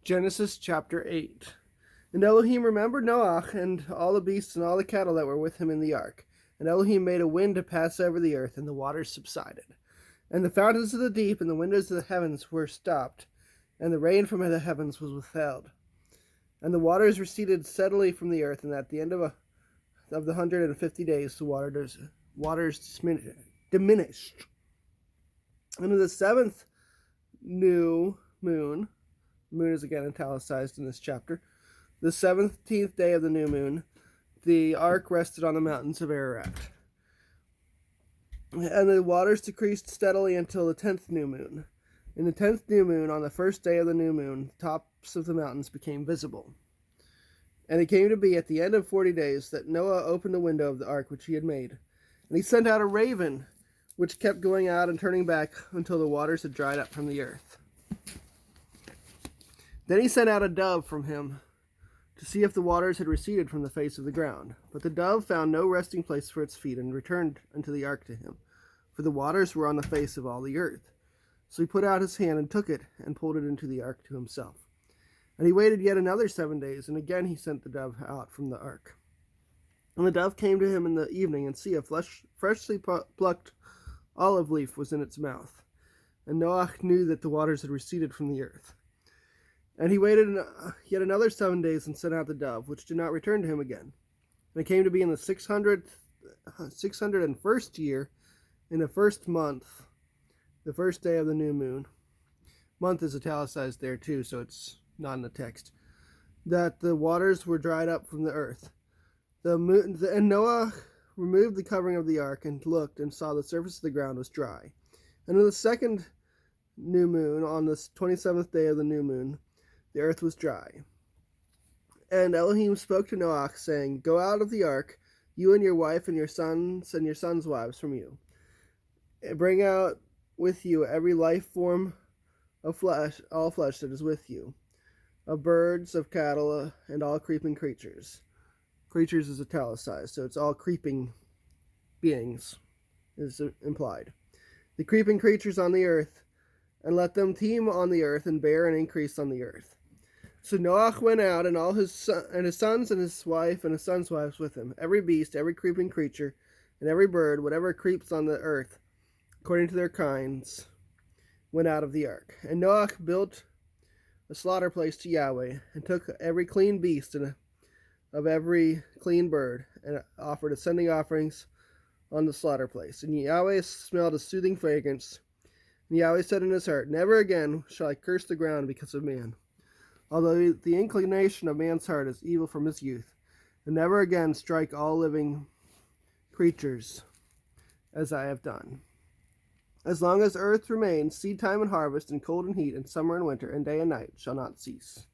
Genesis chapter 8. And Elohim remembered Noah and all the beasts and all the cattle that were with him in the ark. And Elohim made a wind to pass over the earth, and the waters subsided. And the fountains of the deep and the windows of the heavens were stopped, and the rain from the heavens was withheld. And the waters receded steadily from the earth, and at the end of the 150 days the waters diminished. And in the seventh new moon is again italicized in this chapter, the 17th day of the new moon, the ark rested on the mountains of Ararat. And the waters decreased steadily until the 10th new moon. In the 10th new moon, on the first day of the new moon, the tops of the mountains became visible. And it came to be at the end of 40 days that Noah opened the window of the ark which he had made. And he sent out a raven, which kept going out and turning back until the waters had dried up from the earth. Then he sent out a dove from him to see if the waters had receded from the face of the ground. But the dove found no resting place for its feet and returned unto the ark to him, for the waters were on the face of all the earth. So he put out his hand and took it and pulled it into the ark to himself. And he waited yet another 7 days, and again he sent the dove out from the ark. And the dove came to him in the evening, and see, a freshly plucked olive leaf was in its mouth. And Noah knew that the waters had receded from the earth. And he waited yet another 7 days and sent out the dove, which did not return to him again. And it came to be in the 601st year, in the first month, the first day of the new moon. Month is italicized there too, so it's not in the text. That the waters were dried up from the earth. And Noah removed the covering of the ark and looked and saw the surface of the ground was dry. And in the second new moon, on the 27th day of the new moon, the earth was dry. And Elohim spoke to Noah, saying, Go out of the ark, you and your wife and your sons wives from you. And bring out with you every life form of flesh, all flesh that is with you, of birds, of cattle, and all creeping creatures. Creatures is italicized, so it's all creeping beings, is implied. The creeping creatures on the earth, and let them teem on the earth and bear and increase on the earth. So Noah went out, and all his sons and his wife and his sons' wives with him. Every beast, every creeping creature, and every bird, whatever creeps on the earth, according to their kinds, went out of the ark. And Noah built a slaughter place to Yahweh, and took every clean beast and of every clean bird, and offered ascending offerings on the slaughter place. And Yahweh smelled a soothing fragrance. And Yahweh said in his heart, Never again shall I curse the ground because of man, although the inclination of man's heart is evil from his youth, and never again strike all living creatures as I have done. As long as earth remains, seed time and harvest, and cold and heat, and summer and winter, and day and night shall not cease.